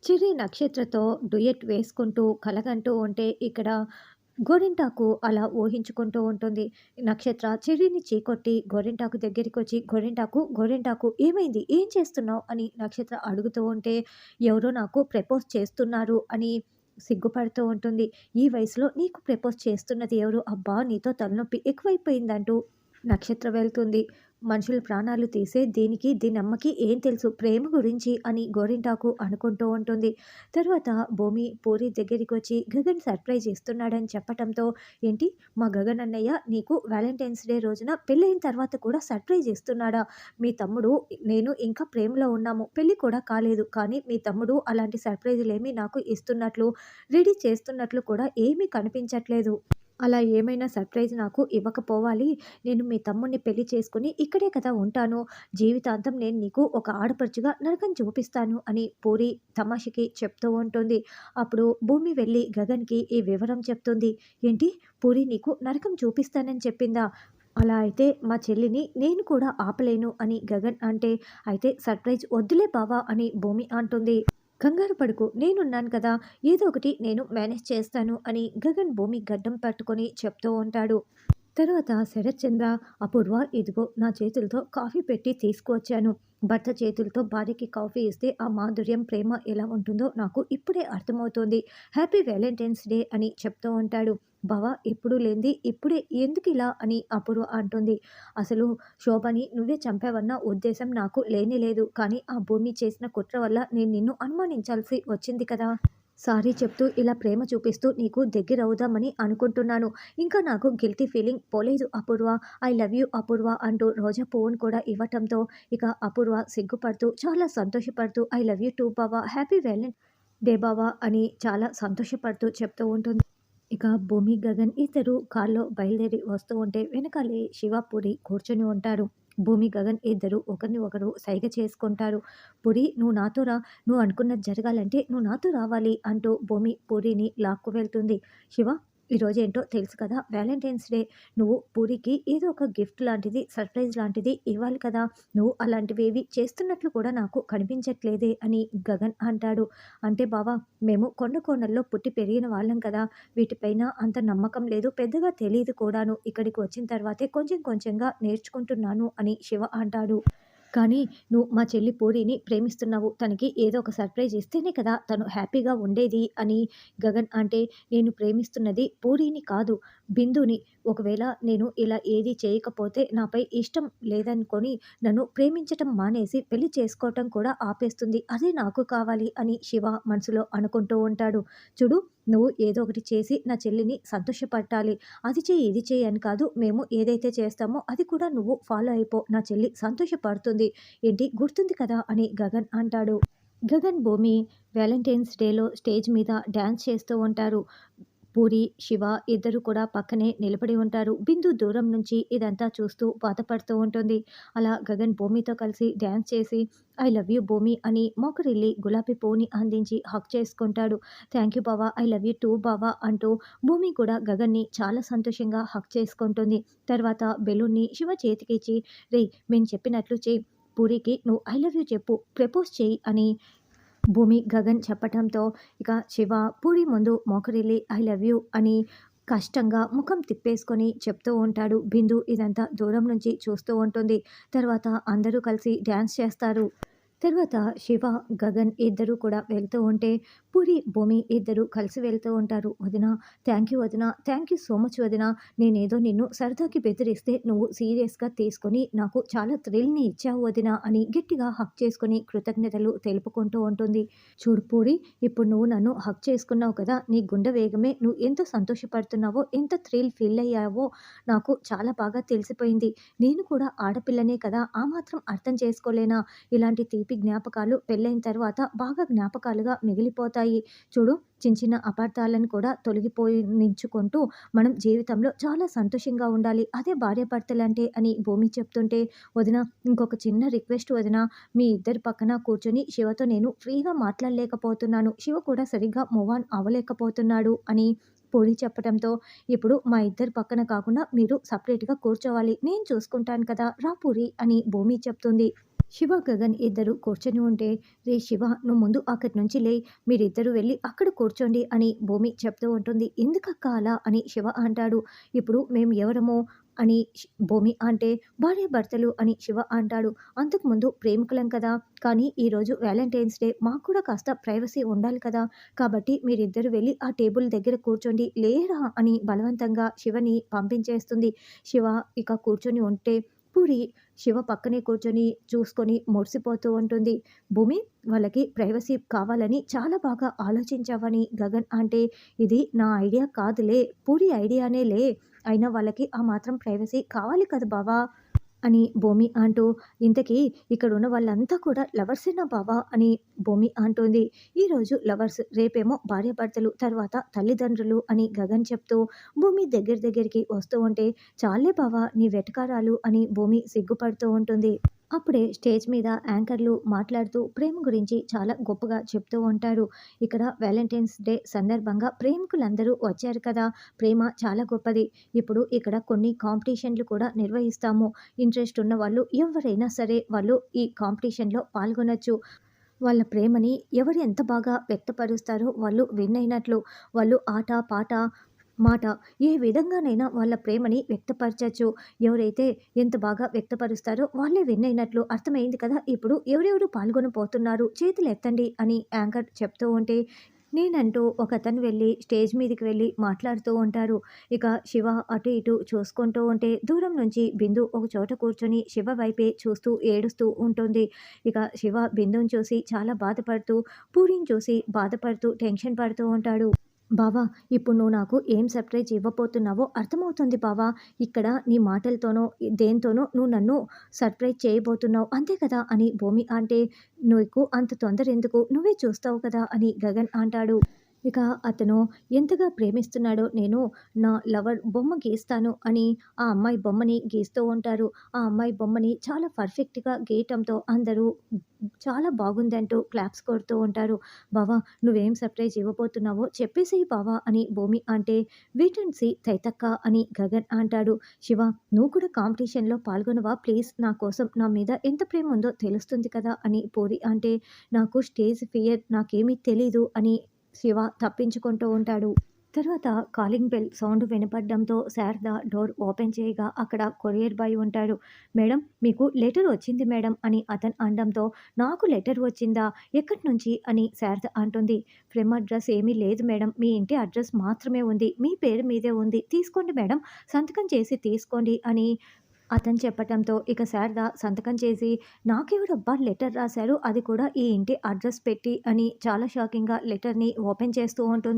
చిరి నక్షత్రతో డ్యూయెట్ వేసుకుంటూ కలగంటూ ఉంటే ఇక్కడ గోరింటాకు అలా ఊహించుకుంటూ ఉంటుంది. నక్షత్ర చిర్రిని చీకొట్టి గోరింటాకు దగ్గరికొచ్చి "గోరింటాకు, గోరింటాకు ఏమైంది? ఏం చేస్తున్నావు?" అని నక్షత్ర అడుగుతూ ఉంటే, "ఎవరో నాకు ప్రపోజ్ చేస్తున్నారు" అని సిగ్గుపడుతూ ఉంటుంది. "ఈ వయసులో నీకు ప్రపోజ్ చేస్తున్నది ఎవరు? అబ్బా! నీతో తలనొప్పి ఎక్కువైపోయిందంటూ" నక్షత్ర వెళ్తుంది. మనుషుల ప్రాణాలు తీసే దీనికి దీనమ్మకి ఏం తెలుసు ప్రేమ గురించి అని గోరింటాకు అనుకుంటూ ఉంటుంది. తర్వాత భూమి పూరి దగ్గరికొచ్చి గగన్ సర్ప్రైజ్ ఇస్తున్నాడని చెప్పటంతో, "ఏంటి మా గగన్ అన్నయ్య నీకు వాలంటైన్స్ డే రోజున పెళ్ళయిన తర్వాత కూడా సర్ప్రైజ్ ఇస్తున్నాడా? మీ తమ్ముడు నేను ఇంకా ప్రేమలో ఉన్నాము. పెళ్లి కూడా కాలేదు. కానీ మీ తమ్ముడు అలాంటి సర్ప్రైజులేమీ నాకు ఇస్తున్నట్లు, రెడీ చేస్తున్నట్లు కూడా ఏమీ కనిపించట్లేదు. అలా ఏమైనా సర్ప్రైజ్ నాకు ఇవ్వకపోవాలి. నేను మీ తమ్ముడిని పెళ్లి చేసుకొని ఇక్కడే కదా ఉంటాను. జీవితాంతం నేను నీకు ఒక ఆడపడుచుగా నరకం చూపిస్తాను" అని పూరి తమాషకి చెప్తూ ఉంటుంది. అప్పుడు భూమి వెళ్ళి గగన్‌కి ఈ వివరం చెప్తుంది. "ఏంటి? పూరి నీకు నరకం చూపిస్తానని చెప్పిందా? అలా అయితే మా చెల్లిని నేను కూడా ఆపలేను" అని గగన్ అంటే, "అయితే సర్ప్రైజ్ వద్దులే బావ" అని భూమి అంటుంది. "కంగారు పడకు, నేనున్నాను కదా! ఏదో ఒకటి నేను మేనేజ్ చేస్తాను" అని గగన్ భూమి గడ్డం పట్టుకొని చెప్తూ ఉంటాడు. తర్వాత శరత్చంద్ర, "అపూర్వ ఇదిగో నా చేతులతో కాఫీ పెట్టి తీసుకువచ్చాను. భర్త చేతులతో భార్యకి కాఫీ ఇస్తే ఆ మాధుర్యం, ప్రేమ ఎలా ఉంటుందో నాకు ఇప్పుడే అర్థమవుతోంది. హ్యాపీ వాలంటైన్స్ డే" అని చెప్తూ ఉంటాడు. "బావ ఎప్పుడూ లేనిది ఇప్పుడే ఎందుకిలా" అని అపూర్వ అంటుంది. "అసలు శోభని నువ్వే చంపావన్న ఉద్దేశం నాకు లేనే లేదు. కానీ ఆ భూమి చేసిన కుట్ర వల్ల నేను నిన్ను అనుమానించాల్సి వచ్చింది కదా! సారీ చెప్తూ ఇలా ప్రేమ చూపిస్తూ నీకు దగ్గరవుదామని అనుకుంటున్నాను. ఇంకా నాకు గిల్టీ ఫీలింగ్ పోలేదు అపూర్వ. ఐ లవ్ యూ అపూర్వ" అంటూ రోజా పువ్వును కూడా ఇవ్వటంతో ఇక అపూర్వ సిగ్గుపడుతూ చాలా సంతోషపడుతూ "ఐ లవ్ యూ టూ బావ. హ్యాపీ వ్యాలంటైన్స్ డే బావ" అని చాలా సంతోషపడుతూ చెప్తూ ఉంటుంది. ఇక భూమి, గగన్ ఇద్దరు కారులో బయలుదేరి వస్తూ ఉంటే వెనకాలే శివ, పూరి కూర్చొని ఉంటారు. భూమి, గగన్ ఇద్దరు ఒకరిని ఒకరు సైగ చేసుకుంటారు. "పూరి నువ్వు నాతో రా. నువ్వు అనుకున్నది జరగాలంటే నువ్వు నాతో రావాలి" అంటూ భూమి పూరిని లాక్కు వెళ్తుంది. "శివ ఈరోజేంటో తెలుసు కదా! Valentine's day. నువ్వు పూరికి ఏదో ఒక గిఫ్ట్ లాంటిది, సర్ప్రైజ్ లాంటిది ఇవ్వాలి కదా! నువ్వు అలాంటివేవి చేస్తున్నట్లు కూడా నాకు కనిపించట్లేదే" అని గగన్ అంటాడు. "అంటే బావ మేము కొండ కోణల్లో పుట్టి పెరిగిన వాళ్ళం కదా! వీటిపైన అంత నమ్మకం లేదు. పెద్దగా తెలీదు కూడాను. ఇక్కడికి వచ్చిన తర్వాతే కొంచెం కొంచెంగా నేర్చుకుంటున్నాను" అని శివ అంటాడు. "కానీ నువ్వు మా చెల్లి పూరిని ప్రేమిస్తున్నావు. తనకి ఏదో ఒక సర్ప్రైజ్ ఇస్తేనే కదా తను హ్యాపీగా ఉండేది" అని గగన్ అంటే, "నేను ప్రేమిస్తున్నది పూరిని కాదు, బిందుని. ఒకవేళ నేను ఇలా ఏది చేయకపోతే నాపై ఇష్టం లేదనుకొని నన్ను ప్రేమించటం మానేసి పెళ్లి చేసుకోవటం కూడా ఆపేస్తుంది. అదే నాకు కావాలి" అని శివ మనసులో అనుకుంటూ ఉంటాడు. "చూడు నువ్వు ఏదో ఒకటి చేసి నా చెల్లిని సంతోషపెట్టాలి. అది చెయ్యి, ఇది చెయ్యి అని కాదు. మేము ఏదైతే చేస్తామో అది కూడా నువ్వు ఫాలో అయిపో. నా చెల్లి సంతోషపడుతుంది. ఏంటి గుర్తుంది కదా" అని గగన్ అంటాడు. గగన్, భూమి వాలంటైన్స్ డేలో స్టేజ్ మీద డాన్స్ చేస్తూ ఉంటారు. పూరి, శివ ఇద్దరు కూడా పక్కనే నిలబడి ఉంటారు. బిందు దూరం నుంచి ఇదంతా చూస్తూ బాధపడుతూ ఉంటుంది. అలా గగన్ భూమితో కలిసి డాన్స్ చేసి "ఐ లవ్ యూ భూమి" అని మోకరిల్లి గులాబీ పువ్వుని అందించి హగ్ చేసుకుంటాడు. "థ్యాంక్ యూ బావ. ఐ లవ్ యూ టూ బావ" అంటూ భూమి కూడా గగన్‌ని చాలా సంతోషంగా హగ్ చేసుకుంటుంది. తర్వాత బెలూన్‌ని శివ చేతికిచ్చి, "రేయ్ మేము చెప్పినట్లు చెయ్. పూరికి నువ్వు ఐ లవ్ యూ చెప్పు. ప్రపోజ్ చెయ్యి" అని భూమి, గగన్ చెప్పటంతో ఇక శివ పూరి ముందు మోకరిల్లి "ఐ లవ్ యూ" అని కష్టంగా ముఖం తిప్పేసుకొని చెప్తూ ఉంటాడు. బిందు ఇదంతా దూరం నుంచి చూస్తూ ఉంటుంది. తర్వాత అందరూ కలిసి డాన్స్ చేస్తారు. తర్వాత శివ, గగన్ ఇద్దరూ కూడా వెళ్తూ ఉంటే పూరి, భూమి ఇద్దరు కలిసి వెళ్తూ ఉంటారు. "వదిన థ్యాంక్ యూ వదిన. థ్యాంక్ యూ సో మచ్ వదిన. నేనేదో నిన్ను సరదాకి బెదిరిస్తే నువ్వు సీరియస్‌గా తీసుకొని నాకు చాలా థ్రిల్‌ని ఇచ్చావు వదిన" అని గట్టిగా హగ్ చేసుకొని కృతజ్ఞతలు తెలుపుకుంటూ ఉంటుంది. "చూడు పూరి ఇప్పుడు నువ్వు నన్ను హగ్ చేసుకున్నావు కదా! నీ గుండె వేగమే నువ్వు ఎంత సంతోషపడుతున్నావో, ఎంత థ్రిల్ ఫీల్ అయ్యావో నాకు చాలా బాగా తెలిసిపోయింది. నేను కూడా ఆడపిల్లనే కదా! ఆ మాత్రం అర్థం చేసుకోలేనా? ఇలాంటి తీపి జ్ఞాపకాలు పెళ్ళైన తర్వాత బాగా జ్ఞాపకాలుగా మిగిలిపోతాయి. చూడు చిన్న చిన్న అపార్థాలను కూడా తొలగిపోనించుకుంటూ మనం జీవితంలో చాలా సంతోషంగా ఉండాలి. అదే భార్యాభర్తలంటే" అని భూమి చెప్తుంటే, "వదిన ఇంకొక చిన్న రిక్వెస్ట్ వదిన. మీ ఇద్దరి పక్కన కూర్చొని శివతో నేను ఫ్రీగా మాట్లాడలేకపోతున్నాను. శివ కూడా సరిగ్గా మూవ్ ఆన్ అవ్వలేకపోతున్నాడు" అని పూరి చెప్పడంతో, "ఇప్పుడు మా ఇద్దరి పక్కన కాకుండా మీరు సెపరేట్‌గా కూర్చోవాలి. నేను చూసుకుంటాను కదా! రా పూరి" అని భూమి చెప్తుంది. శివ, గగన్ ఇద్దరు కూర్చొని ఉంటే, "రే శివ! నువ్వు ముందు అక్కడి నుంచి లేయి. మీరిద్దరూ వెళ్లి అక్కడ కూర్చోండి" అని భూమి చెప్తూ ఉంటుంది. "ఎందుకక్కా అలా?" అని శివ అంటాడు. "ఇప్పుడు మేము ఎవరము?" అని భూమి అంటే, "భార్యాభర్తలు" అని శివ అంటాడు. "అంతకుముందు ప్రేమికులం కదా! కానీ ఈరోజు వాలంటైన్స్ డే. మాకు కూడా కాస్త ప్రైవసీ ఉండాలి కదా! కాబట్టి మీరిద్దరూ వెళ్లి ఆ టేబుల్ దగ్గర కూర్చోండి. లేరా" అని బలవంతంగా శివని పంపించేస్తుంది. శివ ఇక కూర్చొని ఉంటే పూరి శివ పక్కనే కూర్చొని చూసుకొని మురిసిపోతూ ఉంటుంది. భూమి, వాళ్ళకి ప్రైవసీ కావాలని చాలా బాగా ఆలోచించావని గగన్ అంటే, "ఇది నా ఐడియా కాదులే, పూరి ఐడియానేలే. అయినా వాళ్ళకి ఆ మాత్రం ప్రైవసీ కావాలి కదా బావ" అని భూమి అంటూ, "ఇంతకీ ఇక్కడున్న వాళ్ళంతా కూడా లవర్సేనా బావ" అని భూమి అంటుంది. "ఈరోజు లవర్స్, రేపేమో భార్యాభర్తలు, తర్వాత తల్లిదండ్రులు" అని గగన్ చెప్తూ భూమి దగ్గరికి వస్తూ ఉంటే, "చాల్లే బావ నీ వెటకారాలు" అని భూమి సిగ్గుపడుతూ ఉంటుంది. అప్పుడే స్టేజ్ మీద యాంకర్లు మాట్లాడుతూ ప్రేమ గురించి చాలా గొప్పగా చెప్తూ ఉంటారు. ఇక్కడ వాలంటైన్స్ డే సందర్భంగా ప్రేమికులందరూ వచ్చారు కదా! ప్రేమ చాలా గొప్పది. ఇప్పుడు ఇక్కడ కొన్ని కాంపిటీషన్‌లు కూడా నిర్వహిస్తాము. ఇంట్రెస్ట్ ఉన్న వాళ్ళు ఎవరైనా సరే వాళ్ళు ఈ కాంపిటీషన్‌లో పాల్గొనొచ్చు. వాళ్ళ ప్రేమని ఎవరు ఎంత బాగా వ్యక్తపరుస్తారో వాళ్ళు విన్ అయినట్లు. వాళ్ళు ఆట, పాట, మాట ఏ విధంగానైనా వాళ్ళ ప్రేమని వ్యక్తపరచొచ్చు. ఎవరైతే ఎంత బాగా వ్యక్తపరుస్తారో వాళ్ళే విన్ అయినట్లు. అర్థమైంది కదా! ఇప్పుడు ఎవరెవరు పాల్గొనబోతున్నారు చేతులెత్తండి అని యాంకర్ చెప్తూ ఉంటే, నేనంటూ ఒకతను వెళ్ళి స్టేజ్ మీదకి వెళ్ళి మాట్లాడుతూ ఉంటారు. ఇక శివ అటు ఇటు చూసుకుంటూ ఉంటే దూరం నుంచి బిందు ఒక చోట కూర్చొని శివ వైపే చూస్తూ ఏడుస్తూ ఉంటుంది. ఇక శివ బిందుని చూసి చాలా బాధపడుతూ, పూరిని చూసి బాధపడుతూ టెన్షన్ పడుతూ ఉంటాడు. "బావా! ఇప్పుడు నువ్వు నాకు ఏం సర్ప్రైజ్ ఇవ్వబోతున్నావో అర్థమవుతుంది బావా! ఇక్కడ నీ మాటలతోనో, దేనితోనో నువ్వు నన్ను సర్ప్రైజ్ చేయబోతున్నావు అంతే కదా!" అని భూమి అంటే, "నీకు అంత తొందర ఎందుకు? నువ్వే చూస్తావు కదా!" అని గగన్ అంటాడు. ఇక అతను ఎంతగా ప్రేమిస్తున్నాడో, "నేను నా లవర్ బొమ్మ గీస్తాను" అని ఆ అమ్మాయి బొమ్మని గీస్తూ ఉంటారు. ఆ అమ్మాయి బొమ్మని చాలా పర్ఫెక్ట్‌గా గీయటంతో అందరూ చాలా బాగుందంటూ క్లాప్స్ కొడుతూ ఉంటారు. "బావ, నువ్వేం సర్ప్రైజ్ ఇవ్వబోతున్నావో చెప్పేసేయి బావ" అని భూమి అంటే, "వెయిట్ అండ్ సీ తైతక్క" అని గగన్ అంటాడు. "శివ, నువ్వు కూడా కాంపిటీషన్‌లో పాల్గొనవా ప్లీజ్? నా కోసం నా మీద ఎంత ప్రేమ ఉందో తెలుస్తుంది కదా!" అని పూరి అంటే, "నాకు స్టేజ్ ఫియర్, నాకేమీ తెలీదు" అని శివ తప్పించుకుంటూ ఉంటాడు. తర్వాత కాలింగ్ బెల్ సౌండ్ వినపడడంతో శారద డోర్ ఓపెన్ చేయగా అక్కడ కొరియర్ బాయ్ ఉంటాడు. "మేడం, మీకు లెటర్ వచ్చింది మేడం" అని అతను అనడంతో, "నాకు లెటర్ వచ్చిందా? ఎక్కడి నుంచి?" అని శారద అంటుంది. "ఫ్రమ్ అడ్రస్ ఏమీ లేదు మేడం. మీ ఇంటి అడ్రస్ మాత్రమే ఉంది. మీ పేరు మీదే ఉంది. తీసుకోండి మేడం. సంతకం చేసి తీసుకోండి" అని అతను చెప్పటంతో ఇక శారద సంతకం చేసి, "నాకెవరబ్బా లెటర్ రాశారు? అది కూడా ఈ ఇంటి అడ్రస్ పెట్టి" అని చాలా షాకింగ్‌గా లెటర్‌ని ఓపెన్ చేస్తూ ఉంటుంది.